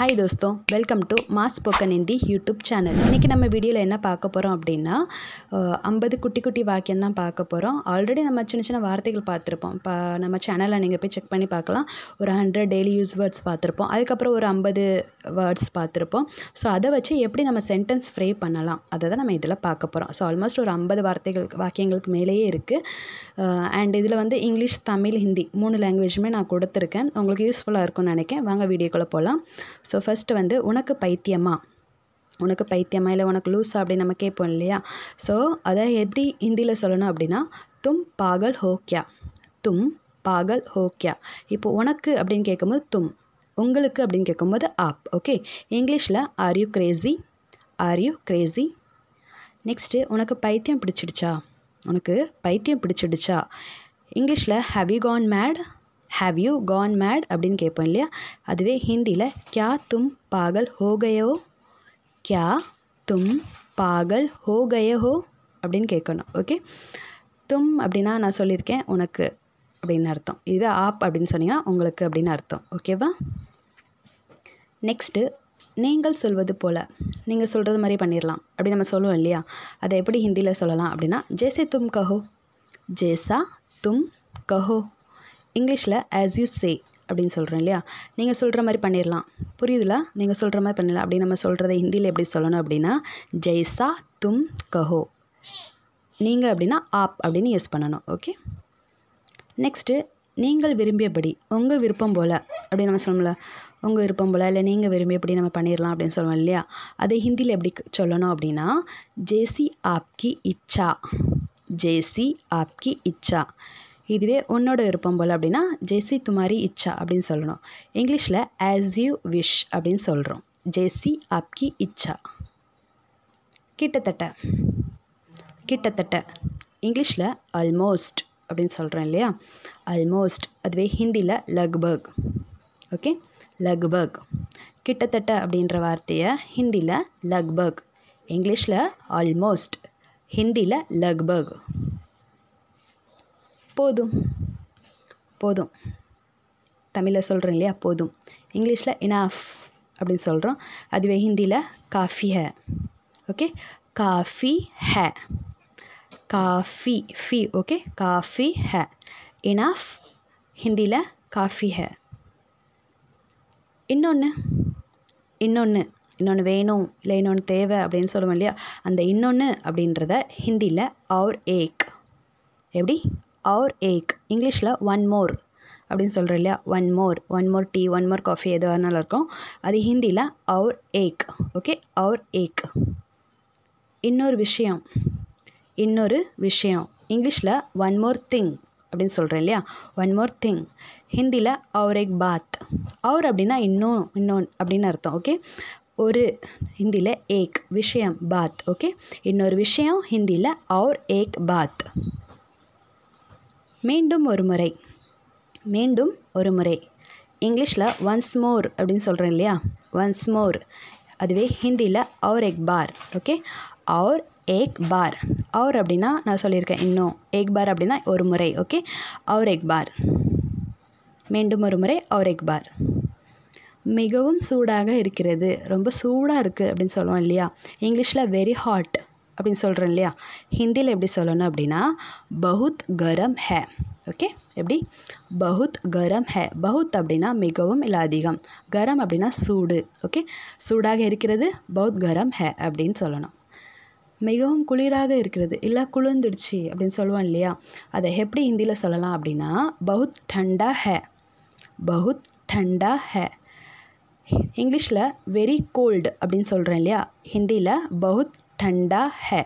हाय दोस्तों welcome to mass spoken Hindi YouTube channel इनकी நம்ம வீடியோல என்ன பார்க்க போறோம் அப்படினா 50 குட்டி குட்டி வாக்கியம் தான் பார்க்க போறோம் ஆல்ரெடி நம்ம சின்ன சின்ன வார்த்தைகள் பார்த்திருப்போம் நம்ம சேனல்ல நீங்க போய் செக் பண்ணி பார்க்கலாம் ஒரு 100 டெய்லி யூஸ் வேர்ட்ஸ் பார்த்திருப்போம் அதுக்கு அப்புறம் ஒரு 50 வேர்ட்ஸ் பார்த்திருப்போம் சோ அத வச்சு எப்படி நம்ம சென்டென்ஸ் ஃப்ரேம் பண்ணலாம் அத தான் நம்ம இதல பார்க்க போறோம் சோ ஆல்மோஸ்ட் ஒரு 50 வாக்கியங்களுக்கு மேலேயே இருக்கு and இதுல வந்து இங்கிலீஷ் தமிழ் ஹிந்தி மூணு லாங்குவேஜ்மே நான் கொடுத்திருக்கேன் உங்களுக்கு யூஸ்ஃபுல்லா இருக்கும்னு நினைக்கிறேன் வாங்க வீடியோக்குள்ள போலாம் So first வந்து உனக்கு பைத்தியமா இல்ல உனக்கு லூசா அப்படி நம்ம கேட்போம் இல்லையா சோ அத எப்படி ஹிந்தில சொல்லணும் அப்படினா तुम पागल हो क्या இப்போ உனக்கு அப்படினு கேக்கும்போது तुम உங்களுக்கு அப்படினு கேக்கும்போது आप ஓகே இங்கிலீஷ்ல are you crazy next உனக்கு பைத்தியம் பிடிச்சிடுச்சா இங்கிலீஷ்ல have you gone mad அப்படினு கேட்போம் இல்லையா அதுவே ஹிந்தில क्या तुम पागल हो गए हो அப்படினு கேட்கணும் ஓகே तुम அப்படினா நான் சொல்லிருக்கேன் உனக்கு அப்படின அர்த்தம் இதுவே आप அப்படினு சொன்னீங்கன்னா உங்களுக்கு அப்படின அர்த்தம் ஓகேவா நெக்ஸ்ட் நீங்கள் சொல்வது போல நீங்க சொல்றது மாதிரி பண்ணிரலாம் அப்படி நம்ம சொல்லுவோம் இல்லையா அதை எப்படி ஹிந்தில சொல்லலாம் அப்படினா जैसे तुम कहो இங்கிலீஷ்ல as you say அப்படினு சொல்றேன் இல்லையா நீங்க சொல்ற மாதிரி பண்ணிரலாம் புரியுதுல நீங்க சொல்ற மாதிரி பண்ணலாம் அப்படி நம்ம சொல்றதை ஹிந்தில எப்படி சொல்லணும் அப்படினா जैसा तुम कहो நீங்க அப்படினா आप அப்படினு யூஸ் பண்ணனும் ஓகே நெக்ஸ்ட் நீங்கள் விரும்பியபடி உங்க விருப்பம் போல அப்படி நம்ம சொல்லணும்ல உங்க விருப்பம் போல இல்ல நீங்க விரும்பியபடி நம்ம பண்ணிரலாம் அப்படினு சொல்றோம் இல்லையா அதை ஹிந்தில எப்படி சொல்லணும் அப்படினா जैसी आपकी इच्छा இதுவே உன்னோட விருப்பம் போல அப்படினா जैसी तुम्हारी इच्छा அப்படினு சொல்லணும் இங்கிலீஷ்ல as you wish அப்படினு சொல்றோம் जैसी आपकी इच्छा கிட்டத்தட்ட இங்கிலீஷ்ல almost அப்படினு சொல்றோம் இல்லையா almost அதுவே ஹிந்தில लगभग ஓகே लगभग கிட்டத்தட்ட அப்படிங்கற வார்த்தையை ஹிந்தில लगभग இங்கிலீஷ்ல almost ஹிந்தில लगभग போதும் தமிழ்ல சொல்றேன் இல்லையா போதும் இங்கிலீஷ்ல enough அப்படினு சொல்றோம் அதுவே ஹிந்தில काफी है ஓகே काफी है ஓகே काफी है enough ஹிந்தில काफी है இன்னொன்னு வேணும் இல்ல இன்னொன்னு தேவை அப்படினு சொல்லுவோம் இல்லையா அந்த இன்னொன்னு அப்படின்றத ஹிந்தில और एक எப்படி और एक இங்கிலீஷ்ல one more அப்படினு சொல்றோம் இல்லையா one more tea one more coffee எதுவா வேணாலும் இருக்கும் அது ஹிந்தில और एक ஓகே और एक இன்னொரு விஷயம் இங்கிலீஷ்ல one more thing அப்படினு சொல்றேன் இல்லையா one more thing ஹிந்தில और एक बात और அப்படினா இன்னொன்னு அப்படின அர்த்தம் ஓகே ஒரு ஹிந்தில एक விஷயம் बात ஓகே இன்னொரு விஷயம் ஹிந்தில और एक बात மீண்டும் ஒரு முறை இங்கிலீஷ்ல once more அப்படினு சொல்றேன் இல்லையா once more அதுவே ஹிந்தில और एक बार ஓகே और एक बार और அப்படினா நான் சொல்லிருக்கேன் இன்னும் एक बार அப்படினா ஒரு முறை ஓகே और एक बार மீண்டும் ஒரு முறை और एक बार மிகவும் சூடாக இருக்கிறது ரொம்ப சூடா இருக்கு அப்படினு சொல்றோம் இல்லையா இங்கிலீஷ்ல very hot அப்படினு சொல்றேன் இல்லையா ஹிந்தில எப்படி சொல்லணும் அப்படினா बहुत गरम है ஓகே எப்படி बहुत गरम है बहुत அப்படினா மிகவும் இல்ல அதிகம் गरम அப்படினா சூடு ஓகே சூடாக இருக்கிறது बहुत गरम है அப்படினு சொல்லணும் மிகவும் குளிராக இருக்கிறது இல்ல குளிர்ந்துடுச்சு அப்படினு சொல்லுவோம் இல்லையா அதை எப்படி ஹிந்தில சொல்லலாம் அப்படினா बहुत ठंडा है இங்கிலீஷ்ல very cold அப்படினு சொல்றேன் இல்லையா ஹிந்தில बहुत ठंडा है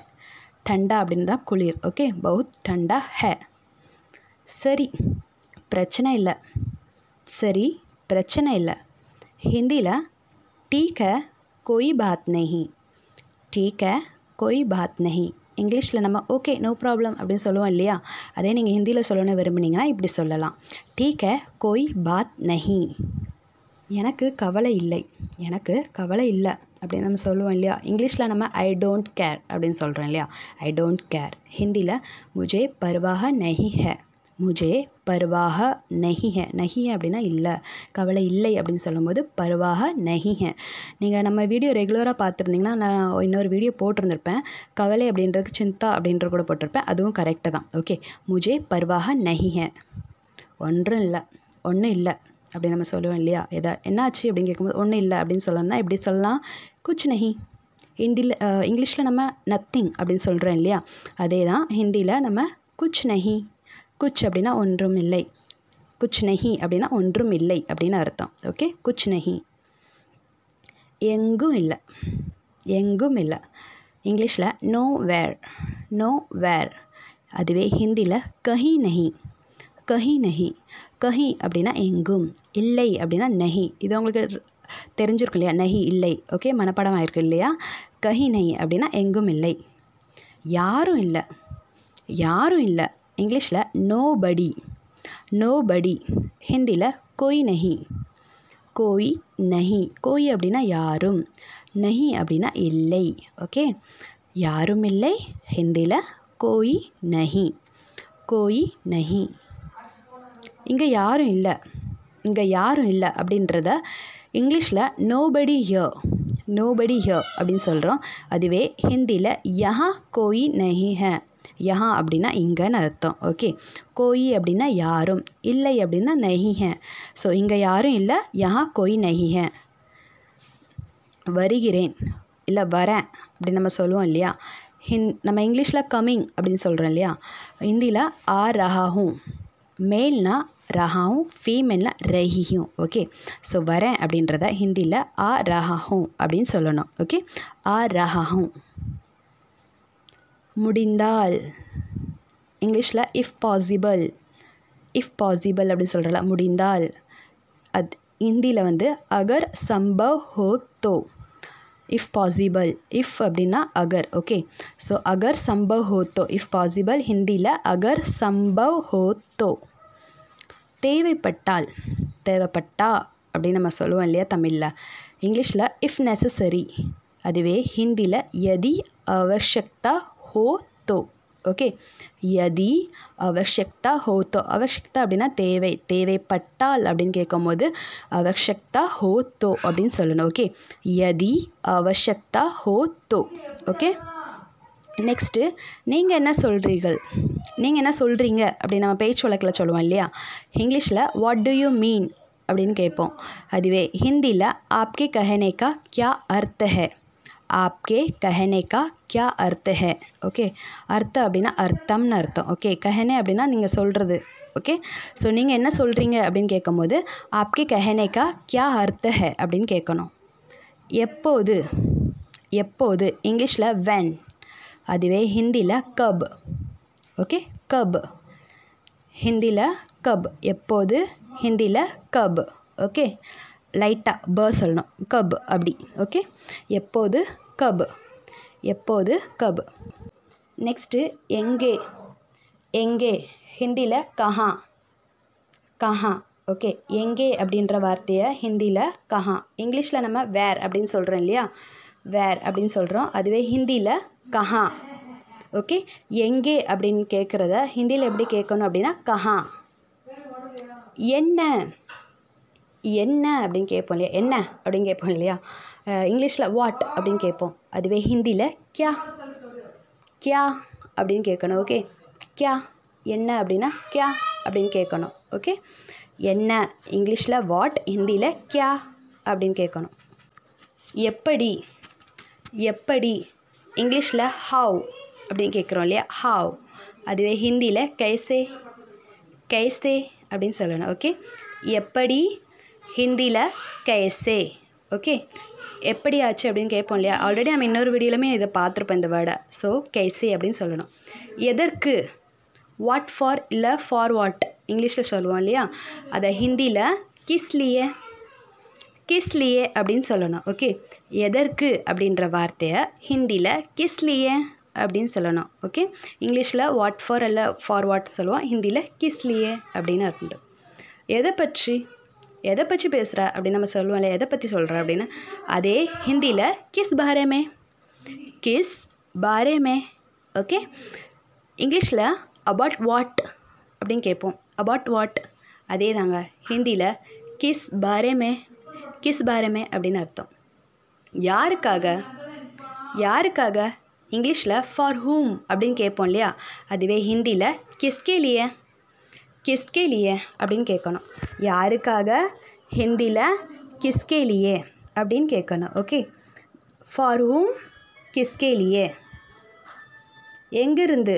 ठंडा அப்படினா தான் குளிர் ஓகே बहुत ठंडा है சரி பிரச்சனை இல்ல ஹிந்தில ठीक है कोई बात नहीं இங்கிலீஷ்ல நம்ம ஓகே நோ ப்ராப்ளம் அப்படி சொல்லுவோம் இல்லையா அதே நீங்க ஹிந்தில சொல்லணும் விரும்புனீங்கன்னா இப்படி சொல்லலாம் ठीक है कोई बात नहीं எனக்கு கவலை இல்லை அப்படி நம்ம சொல்லுவோம் இல்லையா இங்கிலீஷ்ல நம்ம I don't care அப்படினு சொல்றோம் இல்லையா I don't care ஹிந்தில मुझे परवाह नहीं है मुझे परवाह नहीं है. नहीं है அப்படின்னா இல்லை, கவலை இல்லை அப்படின்னு சொல்லும்போது பர்வாஹ நஹி ஹே. நீங்கள் நம்ம வீடியோ ரெகுலராக பார்த்துருந்தீங்கன்னா நான் இன்னொரு வீடியோ போட்டிருந்திருப்பேன். கவலை அப்படின்றதுக்கு சிந்தா அப்படின்ற கூட போட்டிருப்பேன். அதுவும் கரெக்டு தான். ஓகே, முஜே பர்வாஹ நஹி ஹே. ஒன்றும் இல்லை அப்படி நம்ம சொல்லுவோம் இல்லையா? என்னாச்சு அப்படின்னு கேட்கும்போது ஒன்றும் இல்லை அப்படின்னு சொல்லணும்னா எப்படி சொல்லலாம்? குச் நஹி. ஹிந்தியில் இங்கிலீஷில் நம்ம நத்திங் அப்படின்னு சொல்கிறோம் இல்லையா? அதே தான் ஹிந்தியில் நம்ம குச் நஹி. குச் அப்படின்னா ஒன்றும் இல்லை, குச் நஹி அப்படின்னா ஒன்றும் இல்லை அப்படின்னு அர்த்தம். ஓகே, குச் நஹி. எங்கும் இல்லை. இங்கிலீஷில் நோ வேர். அதுவே ஹிந்தியில் கஹி நஹி. கஹி அப்படின்னா எங்கும், இல்லை அப்படின்னா நஹி. இது உங்களுக்கு தெரிஞ்சிருக்கும் இல்லையா? நஹி இல்லை. ஓகே, மனப்பாடம் ஆயிருக்கு இல்லையா? கஹி நஹி அப்படின்னா எங்கும் இல்லை. யாரும் இல்லை. இங்கிலீஷில் நோபடி. ஹிந்தியில் கோய் நஹி. கோய் அப்படின்னா யாரும், நஹி அப்படின்னா இல்லை. ஓகே, யாரும் இல்லை. ஹிந்தியில் கோய் நஹி. இங்கே யாரும் இல்லை அப்படின்றத இங்கிலீஷில் நோபடி ஹியர் அப்படின்னு சொல்கிறோம். அதுவே ஹிந்தியில் யஹா கோய் நஹி ஹே. யஹா அப்படின்னா இங்கேன்னு அர்த்தம். ஓகே, கோயி அப்படின்னா யாரும், இல்லை அப்படின்னா நஹி ஹே. ஸோ இங்கே யாரும் இல்லை, யஹா கோய் நஹி ஹே. வருகிறேன் இல்லை வரேன் அப்படின்னு நம்ம சொல்லுவோம் இல்லையா? நம்ம இங்கிலீஷில் கம்மிங் அப்படின்னு சொல்கிறோம் இல்லையா? ஹிந்தியில் ஆ ரஹாஹூம். மேல்னா ரஹாவும், ஃபீமேல்னா ரஹியும். ஓகே, ஸோ வரேன் அப்படின்றத ஹிந்தியில் ஆ ரஹாஹூம் அப்படின்னு சொல்லணும். ஓகே, ஆ ரஹாஹூம். முடிந்தால் இங்கிலீஷில் இஃப் பாசிபிள் அப்படின்னு சொல்கிறல முடிந்தால். அது ஹிந்தியில் வந்து அகர் சம்பவ் ஹோ தோ. இஃப் பாசிபிள், இஃப் அப்படின்னா அகர். ஓகே, ஸோ அகர் சம்பவ் ஹோ தோ இஃப் பாசிபிள். ஹிந்தியில் அகர் சம்பவ் ஹோ தோ. தேவைப்பட்டா அப்படின்னு நம்ம சொல்லுவோம் இல்லையா தமிழில்? இங்கிலீஷில் இஃப் நெசசரி. அதுவே ஹிந்தியில் யதி அவஷ்யக்தா हो तो. ஓகே, யதி அவஷ்யக்தா ஹோ தோ. அவஷ்யக்தா அப்படின்னா தேவைப்பட்டால் அப்படின்னு கேட்கும்போது அவஷ்யக்தா ஹோ தோ அப்படின்னு சொல்லணும். ஓகே, யதி அவஷ்யக்தா ஹோ தோ. ஓகே, நெக்ஸ்ட்டு நீங்கள் என்ன சொல்கிறீங்க அப்படின்னு நம்ம பேச்சு வழக்கில் சொல்லுவோம் இல்லையா? இங்கிலீஷில் வாட் டு யூ மீன் அப்படின்னு கேட்போம். அதுவே ஹிந்தியில் ஆப்கே கஹனே கா கியா அர்த்த ஹை. आपके कहने का क्या अर्थ है. ஓகே, அர்த்தம் அப்படின்னா அர்த்தம்னு அர்த்தம். ஓகே, கஹனே அப்படின்னா நீங்கள் சொல்கிறது. ஓகே, ஸோ நீங்கள் என்ன சொல்கிறீங்க அப்படின்னு கேட்கும்போது ஆப்கே கஹனே கா கியா அர்த்த ஹை அப்படின்னு கேட்கணும். எப்போது இங்கிலீஷில் when. அதுவே ஹிந்தியில் கப். Okay, cup. ஹிந்தியில் கப். எப்போது ஹிந்தியில் கப். ஓகே, லைட்டாக சொல்லணும். கப் அப்படி. ஓகே, எப்போது கப். நெக்ஸ்ட்டு எங்கே ஹிந்தியில் கஹா. ஓகே, எங்கே அப்படின்ற வார்த்தையை ஹிந்தியில் கஹா. இங்கிலீஷில் நம்ம வேர் அப்படின்னு சொல்கிறோம் இல்லையா? வேர் அப்படின்னு சொல்கிறோம். அதுவே ஹிந்தியில் கஹா. ஓகே, எங்கே அப்படின்னு கேட்குறத ஹிந்தியில் எப்படி கேட்கணும் அப்படின்னா கஹா. என்ன அப்படின்னு கேட்போம் இல்லையா? என்ன அப்படின்னு கேட்போம் இல்லையா? இங்கிலீஷில் வாட் அப்படின்னு கேட்போம். அதுவே ஹிந்தியில் கியா அப்படின்னு கேட்கணும். ஓகே, கியா என்ன அப்படின்னா கியா அப்படின்னு கேட்கணும். ஓகே, என்ன இங்கிலீஷில் வாட், ஹிந்தியில் கியா அப்படின்னு கேட்கணும். எப்படி இங்கிலீஷில் ஹவ் அப்படின்னு கேட்குறோம் இல்லையா? ஹவ். அதுவே ஹிந்தியில் கைசே அப்படின்னு சொல்லணும். ஓகே, எப்படி ஹிந்தியில் கைசே. ஓகே, எப்படி ஆச்சு அப்படின்னு கேட்போம் இல்லையா? ஆல்ரெடி நம்ம இன்னொரு வீடியோலுமே இதை பார்த்துருப்போம் இந்த வேர்டை. ஸோ கைசே அப்படின்னு சொல்லணும். எதற்கு, வாட் ஃபார் இல்லை ஃபார் வாட் இங்கிலீஷில் சொல்லுவோம் இல்லையா? அதை ஹிந்தியில் கிஸ்லியே அப்படின்னு சொல்லணும். ஓகே, எதற்கு அப்படின்ற வார்த்தையை ஹிந்தியில் கிஸ்லியே அப்படின்னு சொல்லணும். ஓகே, இங்கிலீஷில் வாட் ஃபார் இல்லை ஃபார் வாட் சொல்லுவோம். ஹிந்தியில் கிஸ்லியே அப்படின்னு அர்த்தம். எதை பற்றி பேசுகிற அப்படின்னு நம்ம சொல்லுவோம் இல்லையா? எதை பற்றி சொல்கிற அப்படின்னு. அதே ஹிந்தியில் கிஸ் பாரே மே. ஓகே, இங்கிலீஷில் அபவுட் வாட் அப்படின்னு கேட்போம். அபவுட் வாட் அதே தாங்க. ஹிந்தியில் கிஸ் பாரேமே அப்படின்னு அர்த்தம். யாருக்காக யாருக்காக இங்கிலீஷில் ஃபார் ஹூம் அப்படின்னு கேட்போம் இல்லையா, அதுவே ஹிந்தியில் கிஸ்கே லியே அப்படின்னு கேட்கணும். யாருக்காக ஹிந்தியில் கிஸ்கே லியே அப்படின்னு கேட்கணும். ஓகே, ஃபார் ஹூம் கிஸ்கே லியே. எங்கிருந்து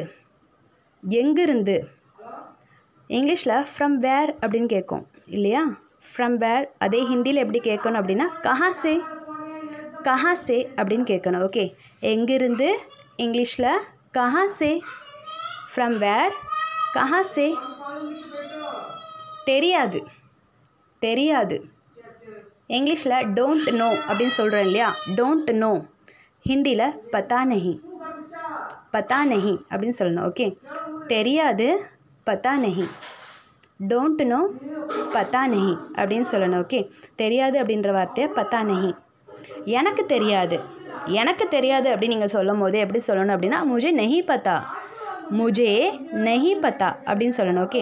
இங்கிலீஷில் ஃப்ரம் வேர் அப்படின்னு கேட்கும் இல்லையா, ஃப்ரம் வேர். அதே ஹிந்தியில் எப்படி கேட்கணும் அப்படின்னா கஹா சே அப்படின்னு கேட்கணும். ஓகே, எங்கிருந்து இங்கிலீஷில் கஹா சே, ஃப்ரம் வேர், கஹா சே. தெரியாது இங்கிலீஷில் டோன்ட் நோ அப்படின்னு சொல்கிறேன் இல்லையா, டோன்ட் நோ ஹிந்தியில் பத்தா நஹி அப்படின்னு சொல்லணும். ஓகே, தெரியாது பத்தா நஹி, டோன்ட் நோ பத்தா நஹி அப்படின்னு சொல்லணும். ஓகே, தெரியாது அப்படின்ற வார்த்தையை பத்தா நஹி. எனக்கு தெரியாது அப்படின்னு நீங்கள் சொல்லும் போது எப்படி சொல்லணும் அப்படின்னா முஜே நஹி பத்தா அப்படின்னு சொல்லணும். ஓகே,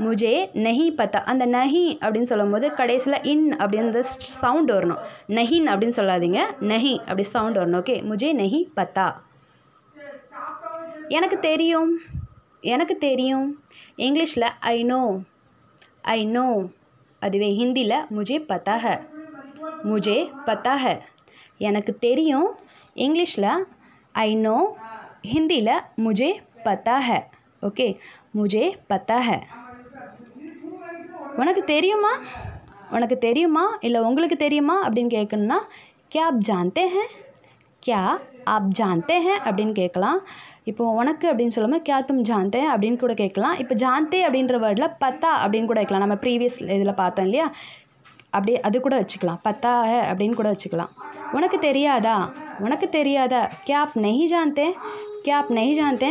முஜே நஹி பத்தா. அந்த நஹி அப்படின்னு சொல்லும் போது கடைசியில் இன் அப்படின்ற சவுண்ட் வரணும். நஹின் அப்படின்னு சொல்லாதீங்க, நஹி அப்படி சவுண்ட் வரணும். ஓகே, முஜே நஹி பத்தா. எனக்கு தெரியும் இங்கிலீஷில் ஐ நோ. அதுவே ஹிந்தியில் முஜே பத்தா ஹை. எனக்கு தெரியும் இங்கிலீஷில் ஐ நோ, ஹிந்தியில் முஜே பத்தா ஹை. ஓகே, முஜே பத்தா ஹை. உனக்கு தெரியுமா இல்லை உங்களுக்கு தெரியுமா அப்படின்னு கேட்கணுன்னா क्या आप जानते हैं அப்படின்னு கேட்கலாம். இப்போது உனக்கு அப்படின்னு சொல்லாமல் क्या तुम जानते हैं அப்படின்னு கூட கேட்கலாம். இப்போ जानते அப்படின்ற வேர்டில் பத்தா அப்படின்னு கூட வைக்கலாம். நம்ம ப்ரீவியஸ் இதில் பார்த்தோம் இல்லையா, அப்படியே அது கூட வச்சுக்கலாம், பத்தா அப்படின்னு கூட வச்சுக்கலாம். உனக்கு தெரியாதா क्या आप नहीं जानते.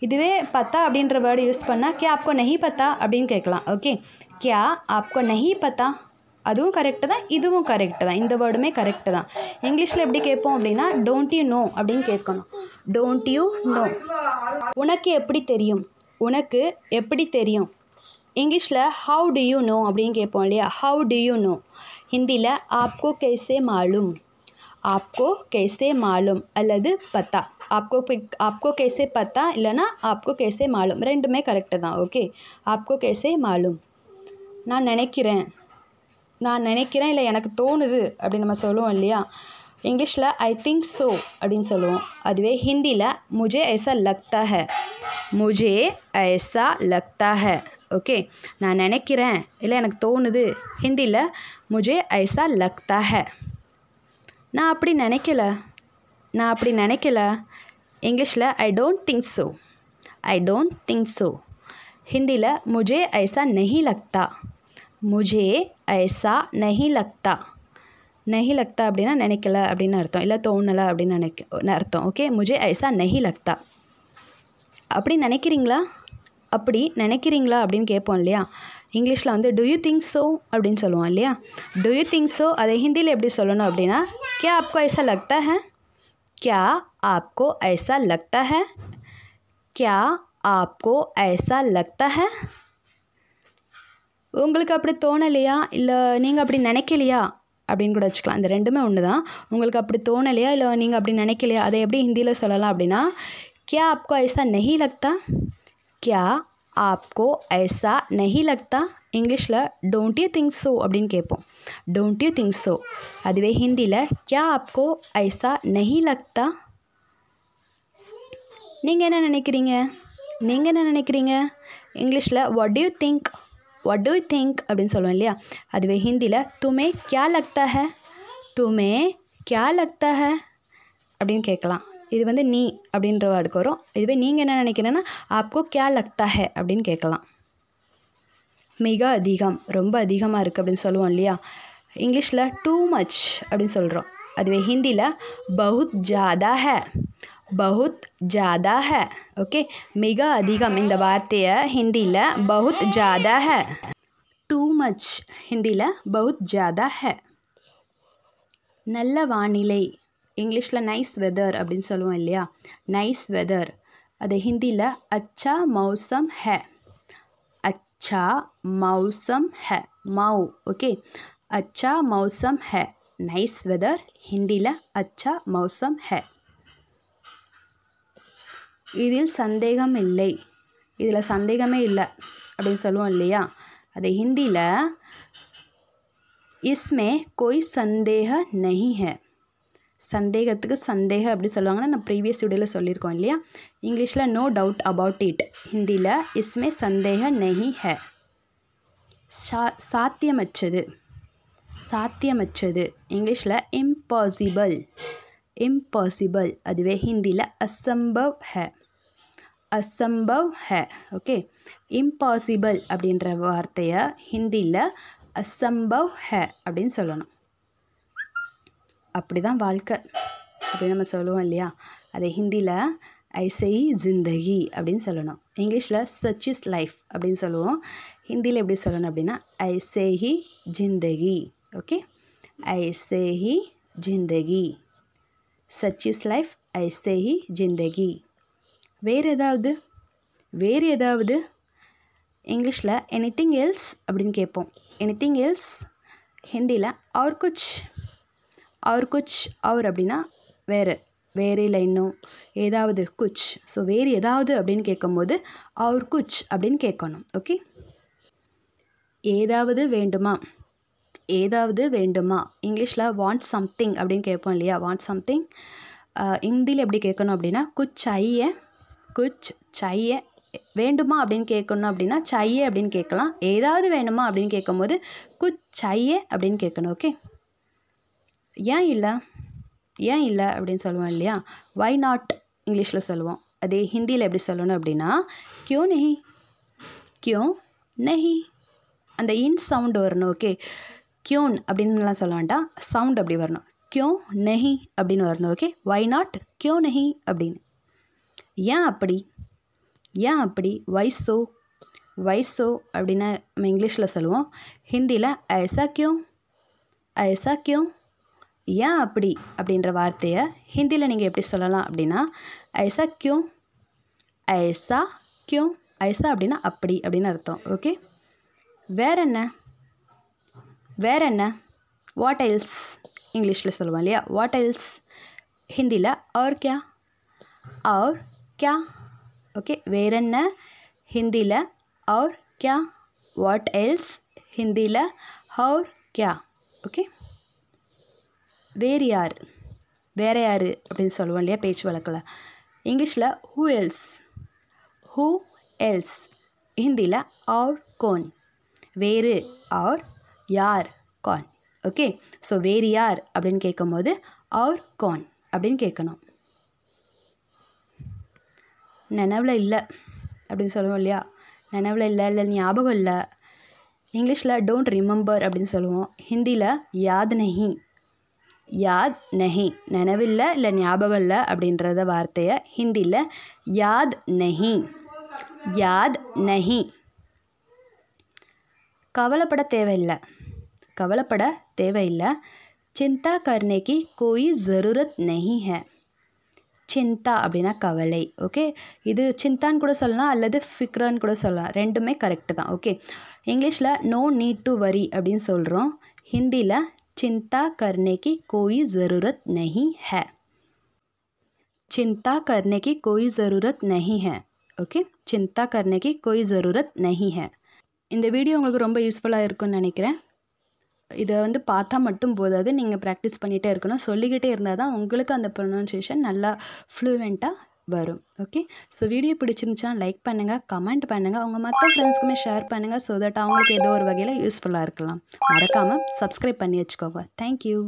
இதுவே பத்தா அப்படின்ற வேர்டு யூஸ் பண்ணால் क्या आपको नहीं पता அப்படின்னு கேட்கலாம். ஓகே, क्या आपको नहीं पता அதுவும் கரெக்டு தான், இதுவும் கரெக்டு தான், இந்த வேர்டுமே கரெக்டு தான். இங்கிலீஷில் எப்படி கேட்போம் அப்படின்னா டோன்ட் யூ நோ அப்படின்னு கேட்கணும். Don't you know. உனக்கு எப்படி தெரியும் இங்கிலீஷில் ஹவு டு யூ நோ அப்படின்னு கேட்போம் இல்லையா, ஹவு டு யூ நோ. ஹிந்தியில் ஆப்கோ कैसे मालूम அல்லது பத்தா. आपको कैसे पता இல்லைனா आपको कैसे मालूम ரெண்டுமே கரெக்டு தான். ஓகே, आपको कैसे मालूम. நான் நினைக்கிறேன் இல்லை எனக்கு தோணுது அப்படின்னு நம்ம சொல்லுவோம் இல்லையா, இங்கிலீஷில் ஐ திங்க் ஸோ அப்படின்னு சொல்லுவோம். அதுவே ஹிந்தியில் முஜே ஐசா லக்தா ஹை. ஓகே, நான் நினைக்கிறேன் இல்லை எனக்கு தோணுது, ஹிந்தியில் முஜே ஐசா லக்தா ஹை. நான் அப்படி நினைக்கல இங்கிலீஷில் ஐ டோன்ட் திங்க் ஸோ. ஹிந்தியில் முஜே ஐசா நஹி லக்தா नहीं लगता அப்படின்னா நினைக்கல அப்படின்னு அர்த்தம், இல்லை தோணலை அப்படின்னு அர்த்தம். ஓகே, முஜே ஐசா நஹி லக்தா. அப்படி நினைக்கிறீங்களா அப்படின்னு கேட்போம் இல்லையா, இங்கிலீஷில் வந்து டு யூ திங்க் ஸோ அப்படின்னு சொல்லுவோம் இல்லையா. டு யூ திங்க் ஸோ அதை ஹிந்தியில் எப்படி சொல்லணும் அப்படின்னா क्या आपको ऐसा लगता है क्या आपको ऐसा लगता है. உங்களுக்கு அப்படி தோணலையா இல்லை நீங்கள் அப்படி நினைக்கலையா அப்படின்னு கூட வச்சுக்கலாம். இந்த ரெண்டுமே ஒன்று தான். உங்களுக்கு அப்படி தோணலையா இல்லை நீங்கள் அப்படி நினைக்கலையா, அதை எப்படி ஹிந்தியில் சொல்லலாம் அப்படின்னா क्या आपको ऐसा नहीं लगता. இங்கிலீஷில் டோன்ட் யூ திங்க் ஸோ அப்படின்னு கேட்போம். Don't you think so. அதுவே ஹிந்தியில் क्या आपको ऐसा नहीं लगता. நீங்கள் என்ன நினைக்கிறீங்க இங்கிலீஷில் what do you think அப்படின்னு சொல்லுவோம் இல்லையா. அதுவே ஹிந்தியில் तुम्हें क्या लगता है அப்படின்னு கேட்கலாம். இது வந்து நீ அப்படின்ற வேர்டுக்கு வரும். இதுவே நீங்கள் என்ன நினைக்கிறேன்னா आपको क्या लगता है அப்படின்னு கேட்கலாம். மிக அதிகம், ரொம்ப அதிகமாக இருக்குது அப்படின்னு சொல்லுவோம் இல்லையா. இங்கிலீஷில் டூ மச் அப்படின்னு சொல்கிறோம். அதுவே ஹிந்தியில் बहुत ज़्यादा है. ஓகே, மிக அதிகம் இந்த வார்த்தையை ஹிந்தியில் बहुत ज़्यादा है. டூ மச் ஹிந்தியில் बहुत ज़्यादा है. நல்ல வானிலை இங்கிலீஷில் நைஸ் வெதர் அப்படின்னு சொல்லுவோம் இல்லையா. நைஸ் வெதர் அது ஹிந்தியில் அச்சா மௌசம் ஹே. अच्छा मौसम है मऊ ओके अच्छा मौसम है नाइस वेदर हिंदीला अच्छा मौसम है இதில் சந்தேகம் இல்லை இதில் சந்தேகமே இல்லை அப்படின்னு சொல்லுவோம் இல்லையா அது ஹிந்தியில் इसमें कोई संदेह नहीं है சந்தேகத்துக்கு சந்தேக அப்படி சொல்லுவாங்கன்னா நான் ப்ரீவியஸ் வீடியோவில் சொல்லியிருக்கோம் இல்லையா இங்கிலீஷில் நோ டவுட் அபவுட் இட் ஹிந்தியில் इसमें संदेह नहीं है சாத்தியமற்றது சாத்தியமற்றது இங்கிலீஷில் இம்பாசிபிள் इम्पॉसिबल அதுவே ஹிந்தியில் असंभव है ஓகே இம்பாசிபிள் அப்படின்ற வார்த்தையை ஹிந்தியில் असंभव है அப்படின்னு சொல்லணும் அப்படி தான் வாழ்க்கை அப்படின்னு நம்ம சொல்லுவோம் இல்லையா அதை ஹிந்தியில் ஐசை ஜிந்தகி அப்படின்னு சொல்லணும் இங்கிலீஷில் சச் இஸ் லைஃப் அப்படின்னு சொல்லுவோம் ஹிந்தியில் எப்படி சொல்லணும் அப்படின்னா ஐசே he Zindagi okay ஐசே he Zindagi सच इस लाइफ ऐसे ही जिंदगी வேறு ஏதாவது இங்கிலீஷில் எனிதிங் எல்ஸ் அப்படின்னு கேட்போம் எனிதிங் எல்ஸ் ஹிந்தியில் और कुछ और அப்படின்னா வேறு இல்லை இன்னும் ஏதாவது குச் ஸோ வேறு ஏதாவது அப்படின்னு கேட்கும்போது और कुछ அப்படின்னு கேட்கணும் ஓகே ஏதாவது வேண்டுமா இங்கிலீஷில் வாண்ட் சம்திங் அப்படின்னு கேட்போம் இல்லையா வாண்ட் சம்திங் ஹிந்தியில் எப்படி கேட்கணும் அப்படின்னா குச் சாயே வேண்டுமா அப்படின்னு கேட்கணும் அப்படின்னா சாயே அப்படின்னு கேட்கலாம் ஏதாவது வேணுமா அப்படின்னு கேட்கும்போது குச் சாயே அப்படின்னு கேட்கணும் ஓகே ஏன் இல்லை அப்படின்னு சொல்லுவோம் இல்லையா வை நாட் இங்கிலீஷில் சொல்லுவோம் அதே ஹிந்தியில் எப்படி சொல்லணும் அப்படின்னா क्यों नहीं அந்த இன் சவுண்டு வரணும் ஓகே क्यों அப்படின்னுலாம் சொல்ல வேண்டாம் சவுண்ட் அப்படி வரணும் क्यों नहीं அப்படின்னு வரணும் ஓகே வை நாட் क्यों नहीं அப்படின்னு ஏன் அப்படி வை சோ அப்படின்னு நம்ம இங்கிலீஷில் சொல்லுவோம் ஹிந்தியில் ஐசா क्यों ஏன் அப்படி அப்படின்ற வார்த்தையை ஹிந்தியில் நீங்கள் எப்படி சொல்லலாம் அப்படின்னா ஐசா क्यों ஐசா அப்படின்னா அப்படி அப்படின்னு அர்த்தம் ஓகே வேற என்ன வாட் எல்ஸ் இங்கிலீஷில் சொல்லுவோம் இல்லையா வாட் எல்ஸ் ஹிந்தியில் और क्या ஓகே வேற என்ன ஹிந்தியில் और क्या வாட் எல்ஸ் ஹிந்தியில் और क्या ஓகே வேறு யார் அப்படின்னு சொல்லுவோம் இல்லையா பேச்சு வழக்கில் இங்கிலீஷில் ஹூ எல்ஸ் ஹிந்தியில் और कौन வேறு और யார் कौन ஓகே ஸோ வேறு யார் அப்படின்னு கேட்கும்போது और कौन அப்படின்னு கேட்கணும் நினைவில் இல்லை அப்படின்னு சொல்லுவோம் இல்லையா நினைவில் இல்லை ஞாபகம் இல்லை இங்கிலீஷில் டோன்ட் ரிமெம்பர் அப்படின்னு சொல்லுவோம் ஹிந்தியில் யாத் நஹி நினைவில்லை இல்லை ஞாபகம் இல்லை அப்படின்றத வார்த்தையை ஹிந்தியில் யாத் நஹி கவலைப்பட தேவையில்லை चिंता करने की कोई ज़रूरत नहीं है चिंता அப்படின்னா கவலை ஓகே இது சிந்தான்னு கூட சொல்லலாம் அல்லது ஃபிக்ரான்னு கூட சொல்லலாம் ரெண்டுமே கரெக்டு தான் ஓகே இங்கிலீஷில் நோ நீட் டு வரி அப்படின்னு சொல்கிறோம் ஹிந்தியில் चिंता करने की कोई ज़रूरत नहीं है चिंता करने की कोई ज़रूरत नहीं है ஓகே चिंता करने की कोई ज़रूरत नहीं है இந்த வீடியோ உங்களுக்கு ரொம்ப யூஸ்ஃபுல்லாக இருக்கும்னு நினைக்கிறேன் இதை வந்து பார்த்தா மட்டும் போதாது நீங்கள் ப்ராக்டிஸ் பண்ணிகிட்டே இருக்கணும் சொல்லிக்கிட்டே இருந்தால் தான் உங்களுக்கு அந்த ப்ரொனன்சியேஷன் நல்லா ஃப்ளூவெண்ட்டாக வரும் ஓகே ஸோ வீடியோ பிடிச்சிருந்துச்சுன்னா லைக் பண்ணுங்கள் கமெண்ட் பண்ணுங்கள் உங்கள் மற்ற ஃப்ரெண்ட்ஸ்க்குமே ஷேர் பண்ணுங்கள் ஸோ தட் அவங்களுக்கு ஏதோ ஒரு வகையில் யூஸ்ஃபுல்லாக இருக்கலாம் மறக்காமல் சப்ஸ்கிரைப் பண்ணி வச்சுக்கோங்க தேங்க்யூ